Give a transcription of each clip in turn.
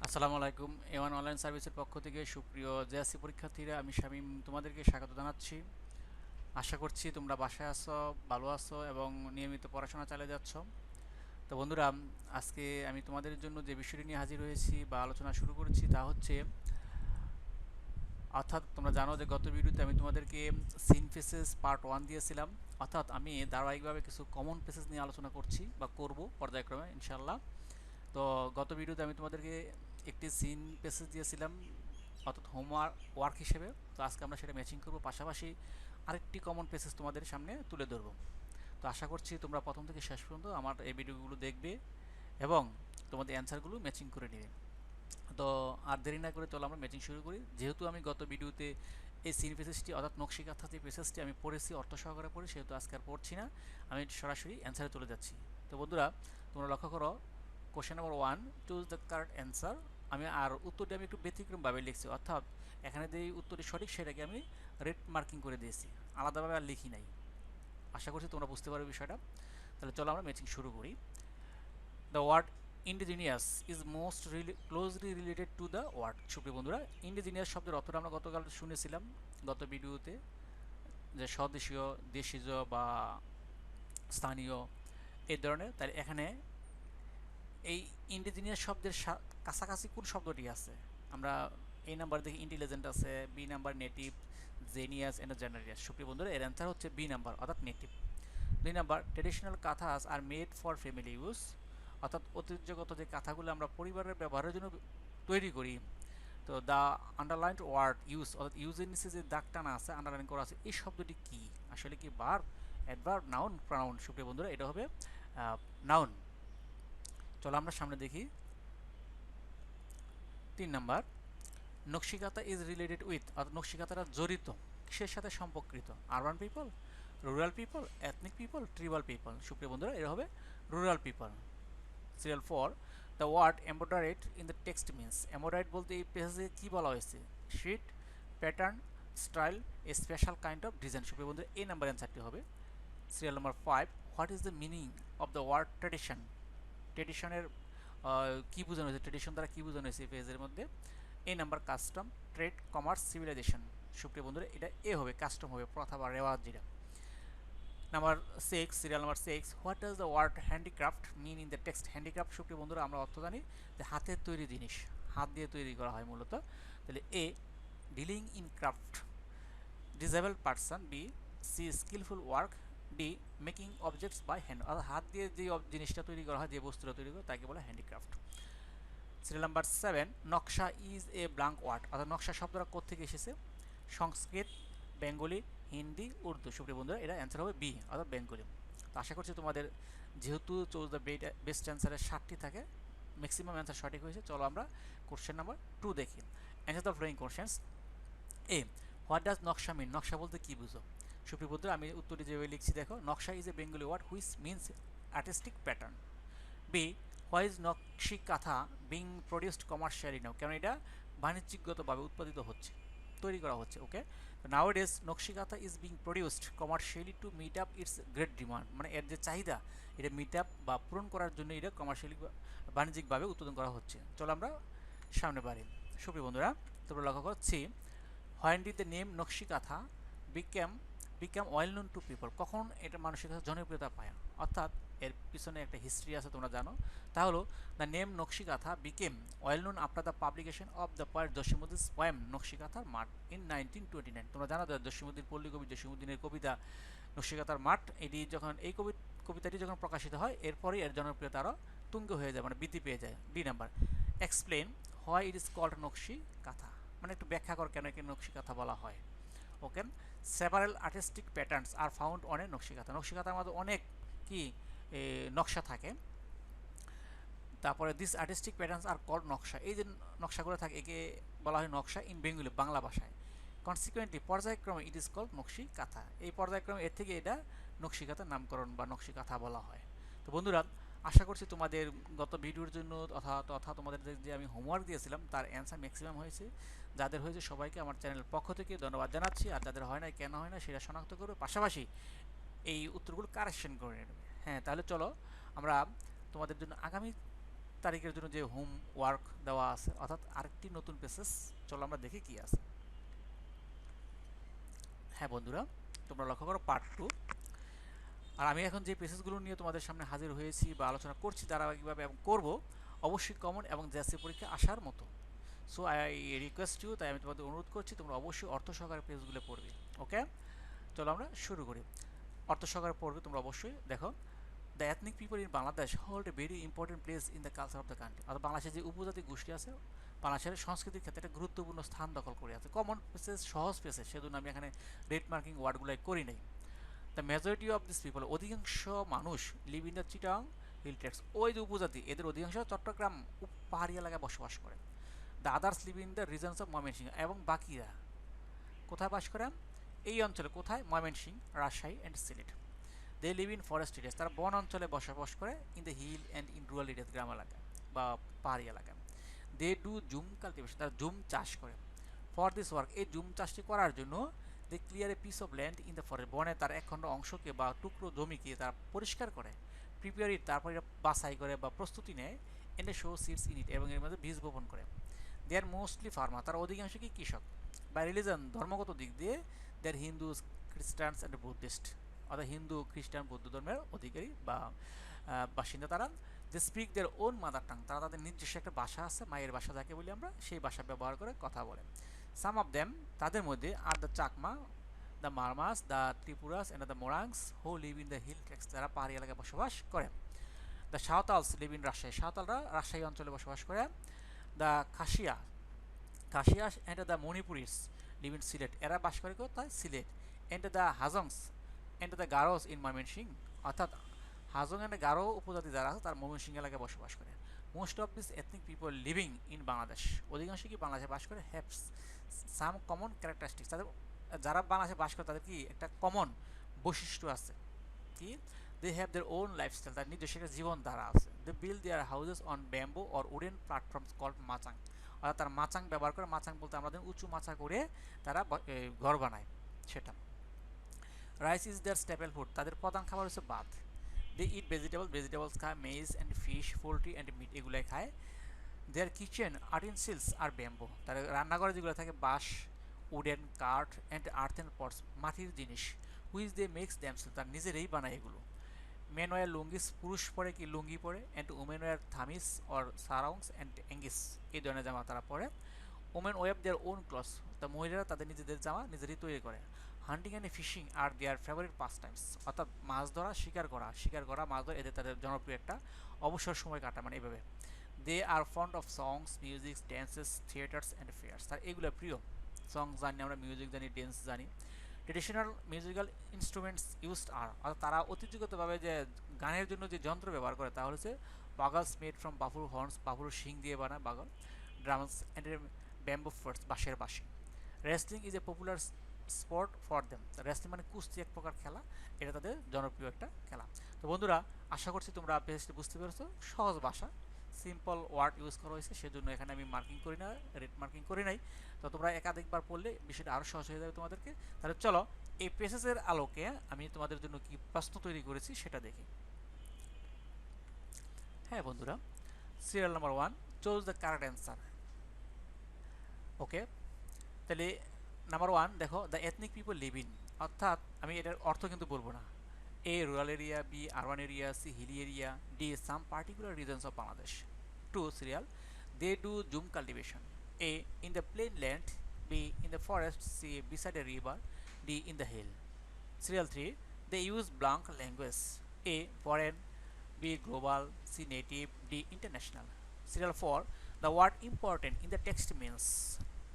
আসসালামু আলাইকুম। A1 online সার্ভিসের পক্ষ থেকে সুপ্রিয় জেএসসি পরীক্ষার্থীরা, আমি শামীম তোমাদেরকে স্বাগত জানাচ্ছি। আশা করছি তোমরা বাসায় আছো, ভালো আছো এবং নিয়মিত পড়াশোনা চালিয়ে যাচ্ছ। তো বন্ধুরা, আজকে আমি তোমাদের জন্য যে বিষয়টি নিয়ে হাজির হয়েছি বা আলোচনা শুরু করেছি তা হচ্ছে, অর্থাৎ তোমরা জানো যে গত ভিডিওতে আমি তোমাদেরকে সিন ফেসেস পার্ট 1 দিয়েছিলাম। অর্থাৎ আমি ধারাবাহিকভাবে কিছু কমন ফেসেস নিয়ে আলোচনা করছি বা করব পর্যায়ক্রমে ইনশাল্লাহ। তো গত ভিডিওতে আমি তোমাদেরকে একটি সিন পেসেজ দিয়েছিলাম, অর্থাৎ হোমওয়ার্ক ওয়ার্ক হিসেবে। তো আজকে আমরা সেটা ম্যাচিং করব, পাশাপাশি আরেকটি কমন পেসেজ তোমাদের সামনে তুলে ধরবো। তো আশা করছি তোমরা প্রথম থেকে শেষ পর্যন্ত আমার এই ভিডিওগুলো দেখবে এবং তোমাদের অ্যান্সারগুলো ম্যাচিং করে নেবে। তো আর দেরি না করে চলো আমরা ম্যাচিং শুরু করি। যেহেতু আমি গত ভিডিওতে এই সিন পেসেজটি অর্থাৎ নকশিকাথা যে পেসেজটি আমি পড়েছি, অর্থ সহকারে পড়ি, সেহেতু আজকে আর পড়ছি না, আমি সরাসরি অ্যান্সারে চলে যাচ্ছি। তো বন্ধুরা, তোমরা লক্ষ্য করো, question number 1, choose the correct answer. আমি আর উত্তরটি আমি একটু ব্যতিক্রমভাবে লিখছি, অর্থাৎ এখানে যে উত্তরটি সঠিক সেটাকে আমি রেড মার্কিং করে দিয়েছি, আলাদাভাবে আর লিখি নাই। আশা করছি তোমরা বুঝতে পারবে বিষয়টা। তাহলে চলো আমরা ম্যাচিং শুরু করি। The word indigenous is most closely related to the word. সুপ্রিয় বন্ধুরা, ইন্ডিজিনিয়াস শব্দের অর্থটা আমরা গতকাল শুনেছিলাম গত ভিডিওতে, যে স্বদেশীয়, দেশীয় বা স্থানীয় এই ধরনের। তাই এখানে এই ইন্ডিজিনিয়াস শব্দের কাছাকাছি কোন শব্দটি আছে? আমরা এই নাম্বার দেখি ইন্টেলিজেন্ট আছে, B number native, genius and generous. সুপ্রিয় বন্ধুরা, এর অ্যান্সার হচ্ছে বি নাম্বার, অর্থাৎ native. 2 number, traditional kanthas are made for family use, অর্থাৎ ঐতিহ্যগত যে কাথাগুলো আমরা পরিবারের ব্যবহারের জন্য তৈরি করি। তো দ্য আন্ডারলাইন্ড ওয়ার্ড ইউজ, অর্থাৎ ইউজের নিচে যে দাগ টানা আছে, আন্ডারলাইন করা আছে, এই শব্দটি কি? আসলে কি ভার্ব, অ্যাডভার্ব, নাউন, প্রনাউন? সুপ্রিয় বন্ধুরা, এটা হবে নাউন। চলো আমরা সামনে দেখি। 3 number, nakshikantha is related with, অর্থাৎ নকশিকাতারা জড়িত কিসের সাথে সম্পর্কিত? Urban people, rural people, ethnic people, tribal people? সুপ্রিয় বন্ধুরা, এরা হবে rural people. Serial 4, the word embroidered in the text means. Embroidered বলতে এই পেজে কী বলা হয়েছে? Sheet, pattern, style, a special kind of design. সুপ্রিয় বন্ধুরা, এই নাম্বার অ্যান্সারটি হবে। Serial number 5, what is the meaning of the word tradition? ট্রেডিশনের কী বোঝানো হয়েছে, ট্রেডিশন দ্বারা কী বোঝানো হয়েছে এই পেজের মধ্যে? এই number, custom, trade, commerce, civilization. সুপ্রিয় বন্ধুরা, এটা এ হবে, কাস্টম হবে, প্রথা বা রেওয়াজ যেটা। Number 6, serial number 6, what does the word handicraft mean in the text? Handicraft, সুপ্রিয় বন্ধুরা, আমরা অর্থ জানি যে হাতের তৈরি জিনিস, হাত দিয়ে তৈরি করা হয় মূলত। তাহলে A, dealing in craft, disable person. B, C, skillful work. D, making objects by hand, অর্থাৎ হাত দিয়ে যে জিনিসটা তৈরি করা হয়, যে বস্তুটা তৈরি করা, তাকে বলে হ্যান্ডিক্রাফট। সিরিয়াল নাম্বার 7, নকশা ইজ এ ব্ল্যাঙ্ক ওয়ার্ড, অর্থাৎ নকশা শব্দটা কোত্থেকে এসেছে? সংস্কৃত, বেঙ্গলি, হিন্দি, উর্দু। সুপ্রিয় বন্ধুরা, এটা অ্যান্সার হবে বি, অর্থাৎ বেঙ্গলি। তো আশা করছি তোমাদের, যেহেতু চুজ দ্য বেস্ট অ্যান্সারের 7টি থাকে, ম্যাক্সিমাম অ্যান্সার সঠিক হয়েছে। চলো আমরা কোশ্চেন নাম্বার 2 দেখি। Answer the following questions. A, what does নকশা মিন? নকশা বলতে কী বুঝো? সুপ্রিয় বন্ধুরা, আমি উত্তরটি যেভাবে লিখছি দেখো, naksha is a Bengali word which means artistic pattern. B, why is nakshi kantha being produced commercially নাও? কারণ এটা বাণিজ্যিকগতভাবে উৎপাদিত হচ্ছে, তৈরি করা হচ্ছে। ওকে, নাও days nakshi kantha is being produced commercially to meet up its great demand, মানে এর যে চাহিদা, এটা মিট আপ বা পূরণ করার জন্য এটা কমার্শিয়ালি বাণিজ্যিকভাবে উৎপাদন করা হচ্ছে। চলো আমরা সামনে বাড়ি। সুপ্রিয় বন্ধুরা, তোমরা লক্ষ্য করছি, হোয়েন ডিড দ্য নেম নকশি কাঁথা became become well known to people? কখন এটা মানুষের কাছে জনপ্রিয়তা পায়? অর্থাৎ এর পিছনে একটা হিস্ট্রি আছে, তোমরা জানো। তা হলো, the name nakshikantha became well known after the publication of the poet Jasimuddin poem নকশিকাথার মাঠ ইন 1929। তোমরা জানো জসিমুদ্দিন, পল্লী কবি জসিমুদ্দিনের কবিতা নকশিকাথার মাঠ, এটি যখন এই কবিতাটি যখন প্রকাশিত হয়, এরপরই এর জনপ্রিয়তা আরও তুঙ্গ হয়ে যায়, মানে বৃদ্ধি পেয়ে যায়। D number, explain why it is called nakshi kantha, মানে একটু ব্যাখ্যা কর কেন একে নকশি কাঁথা বলা হয়। Okay, several artistic patterns are found on a nakshikantha. নকশিকাথার মধ্যে অনেক কি নকশা থাকে। তারপরে this artistic patterns are called naksha, এই যে নকশাগুলো থাকে একে বলা হয় নকশা ইন বেঙ্গলি, বাংলা ভাষায়। কনসিকুয়েন্টলি, পর্যায়ক্রমে ইট ইজ কল্ড নকশি কাঁথা, এই পর্যায়ক্রমে এর থেকে এটা নকশি কাঁথার নামকরণ বা নকশি কাঁথা বলা হয়। তো বন্ধুরা, আশা করছি তোমাদের গত ভিডিওর জন্য তথা তোমাদের যে আমি হোমওয়ার্ক দিয়েছিলাম তার অ্যান্সার ম্যাক্সিমাম হয়েছে। যাদের হয়েছে সবাইকে আমার চ্যানেলের পক্ষ থেকে ধন্যবাদ জানাচ্ছি, আর যাদের হয় না কেন হয় না সেটা শনাক্ত করবে, পাশাপাশি এই উত্তরগুলো কারেকশন করে নেবে। হ্যাঁ, তাহলে চলো আমরা তোমাদের জন্য আগামী তারিখের জন্য যে হোম ওয়ার্ক দেওয়া আছে, অর্থাৎ আরেকটি নতুন পেসেজ। চলো আমরা দেখি কি আছে। হ্যাঁ বন্ধুরা, তোমরা লক্ষ্য করো পার্ট 2। আর আমি এখন যে পেসেজগুলো নিয়ে তোমাদের সামনে হাজির হয়েছি বা আলোচনা করছি ধারাবাহিকভাবে এবং করব, অবশ্যই কমন এবং জেএসসি পরীক্ষা আসার মতো। সো আই রিকোয়েস্ট ইউ, তাই আমি তোমাদের অনুরোধ করছি তোমরা অবশ্যই অর্থ সহকারে পেজগুলো পড়বে। ওকে, চলো আমরা শুরু করি। অর্থ সহকারে পড়বে তোমরা অবশ্যই। দেখো, the ethnic people in Bangladesh hold a very important place in the culture of the country. অর্থাৎ বাংলাদেশের যে উপজাতি গোষ্ঠী আছে, বাংলাদেশের সংস্কৃতির ক্ষেত্রে একটা গুরুত্বপূর্ণ স্থান দখল করে আছে। কমন পেসেজ, সহজ পেসেজ, সেজন্য আমি এখানে রেড মার্কিং ওয়ার্ডগুলো করি নাই। The majority of this people, অধিকাংশ মানুষ live in the Chittagong hill tracts, ওই যে উপজাতি, এদের অধিকাংশ চট্টগ্রাম পাহাড়ি এলাকায় বসবাস করে। The others live in the regions of Mymensingh, এবং বাকিরা কোথায় বাস করে? এই অঞ্চলে। কোথায়? Mymensingh, Rajshahi and Sylhet. They live in forest areas, তারা বন অঞ্চলে বসবাস করে। In the hill and in rural areas, গ্রাম এলাকা বা পাহাড়ি এলাকা। দে ডু জুম কাল্টিভেশন, তারা জুম চাষ করে। ফর দিস ওয়ার্ক, এই জুম চাষটি করার জন্য they clear a piece of land in the forest, বনে তার একখণ্ড অংশকে বা টুকরো জমিকে তারা পরিষ্কার করে। প্রিপেয়ার ইট, তারপর এটা বাছাই করে বা প্রস্তুতি নেয়। And sow seeds in it, এবং এর মধ্যে বীজ বপন করে। দে আর মোস্টলি ফার্মার, তারা অধিকাংশ কি কৃষক। বাই রিলিজন, ধর্মগত দিক দিয়ে they are Hindus, Christians and Buddhists, অর্থাৎ হিন্দু, খ্রিস্টান, বৌদ্ধ ধর্মের অধিকারী বা বাসিন্দা তারা। They speak their own mother tongue, তারা তাদের নিজস্ব একটা ভাষা আছে, মায়ের ভাষা যাকে বলি আমরা, সেই ভাষা ব্যবহার করে কথা বলে। সাম অফ দেম, তাদের মধ্যে are the Chakma, the Marmas, the Tripuras and the Murongs who live in the hill tracts, যারা পাহাড়ি এলাকায় বসবাস করে। The Santals live in Rajshahi, সাঁওতালরা রাজশাহী অঞ্চলে বসবাস করে। The Khasias and the Manipuris live in Sylhet, এরা বাস করে কোথায়? Sylhet. And the Hajongs and the Garos in Mymensingh, অর্থাৎ হাজং অ্যান্ড গারো উপজাতি যারা আছে তার ময়মনসিংহ এলাকায় বসবাস করে। Most of this ethnic people living in Bangladesh, অধিকাংশ কি বাংলাদেশে বাস করে। হ্যাভ সাম কমন ক্যারেক্টারিস্টিক্স, তাদের যারা বাংলাদেশে বাস করে তাদের কি একটা কমন বৈশিষ্ট্য আছে। কি? They have their own lifestyle, তার নিজস্ব একটা জীবনধারা আছে। They build their houses on bamboo or wooden platforms called machang, অর্থাৎ তারা মাচাং ব্যবহার করে। মাচাং বলতে আমরা উঁচু মাচা করে তারা ঘর বানায়, সেটা। Rice is their staple food, তাদের প্রধান খাবার হচ্ছে ভাত। দে ইট ভেজিটেবলস খায়, maize and fish, poultry and meat, এগুলাই খায়। দেয়ার কিচেন আর্টেনসিলস আর ব্যাম্বো, তারা রান্নাঘরে যেগুলো থাকে বাঁশ, উডেন, কাঠ অ্যান্ড আর্থেন পটস, মাটির জিনিস। হুইচ দে মেক্স দ্যামসেলস, তার নিজেরাই বানায় এগুলো। মেন ওয়ার লুঙ্গিস, পুরুষ পরে কি লুঙ্গি পরে। And women wear thamis or sarongs and angis, এই ধরনের জামা তারা পরে। Women weave their own clothes, তা মহিলারা তাদের নিজেদের জামা নিজেরাই তৈরি করে। Hunting and fishing are their favourite pastimes, অর্থাৎ মাছ ধরা, শিকার করা, মাছ ধরা, এদের তাদের জনপ্রিয় একটা অবসর সময় কাটা, মানে এইভাবে। They are fond of songs, music, dances, theatres and fairs, তার এগুলো প্রিয়। সং জানি আমরা, মিউজিক জানি, ড্যান্স জানি। ট্রেডিশনাল মিউজিক্যাল ইনস্ট্রুমেন্টস ইউজড আর, অর্থাৎ তারা ঐতিহ্যগতভাবে যে গানের জন্য যে যন্ত্র ব্যবহার করে তা হচ্ছে বাগলস মেড ফ্রম বাফুর হর্নস, বাফুর শিং দিয়ে বানায় বাগল। ড্রামস অ্যান্ড ব্যাম্বু ফ্লুটস, বাঁশের বাঁশি। Wrestling is a popular sport for them, wrestling মানে কুস্তি, এক প্রকার খেলা, এটা তাদের জনপ্রিয় একটা খেলা। তো বন্ধুরা, আশা করছি তোমরা পেজটি বুঝতে পেরেছো। সহজ ভাষা, সিম্পল ওয়ার্ড ইউজ করা হয়েছে, সেজন্য এখানে আমি মার্কিং করি না, রেড মার্কিং করি নাই। তো তোমরা একাধিকবার পড়লে বিষয়টা আরও সহজ হয়ে যাবে তোমাদেরকে। তাহলে চলো এই পেজের আলোকে আমি তোমাদের জন্য কি প্রশ্ন তৈরি করেছি সেটা দেখি। হ্যাঁ বন্ধুরা, serial number 1, choose the correct answer. Okay, তাহলে নাম্বার 1 দেখো, the ethnic people live in, অর্থাৎ আমি এটার অর্থ কিন্তু বলবো না। A rural area, B urban area, C hilly area, D some particular regions of Bangladesh. 2 serial, they do zoom cultivation. A, in the plain land. B, in the forest. C, beside a river. D, in the hill. Serial 3, they use blank language. A, foreign. B, global. C, native. D, international. Serial 4, the word important in the text means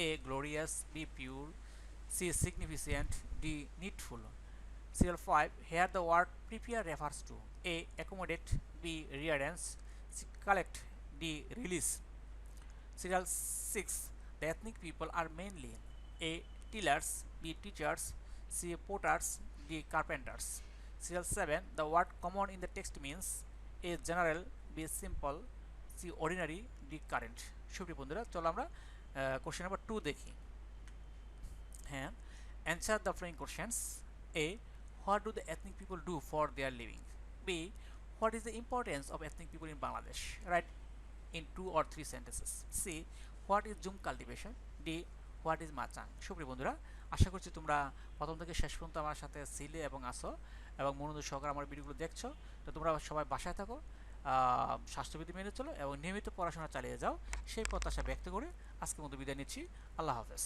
A, glorious. B, pure. C, significant. D, needful. Serial 5, here the word prepare refers to A, accommodate. B, rearrange. C, collect. D, release. Serial 6, the ethnic people are mainly A, tillers. B, teachers. C, potters. D, carpenters. Serial 7, the word common in the text means A, general. B, simple. C, ordinary. D, current. সুপ্রিয় বন্ধুরা, চলো আমরা question number 2 দেখি। হ্যাঁ, answer the following questions. A, what do the ethnic people do for their living? B, what is the importance of ethnic people in Bangladesh? Right in 2 or 3 sentences. C. What is Zoom cultivation? D. What is machang? সুপ্রিয় বন্ধুরা, আশা করছি তোমরা প্রথম থেকে শেষ পর্যন্ত আমার সাথে ছিলে এবং আসো এবং মনোযোগ সহকারে আমার ভিডিওগুলো দেখছো। তো তোমরা সবাই বাসায় থাকো, স্বাস্থ্যবিধি মেনে চলো এবং নিয়মিত পড়াশোনা চালিয়ে যাও, সেই প্রত্যাশা ব্যক্ত করে আজকের মতো বিদায় নিচ্ছি। আল্লাহ হাফেজ।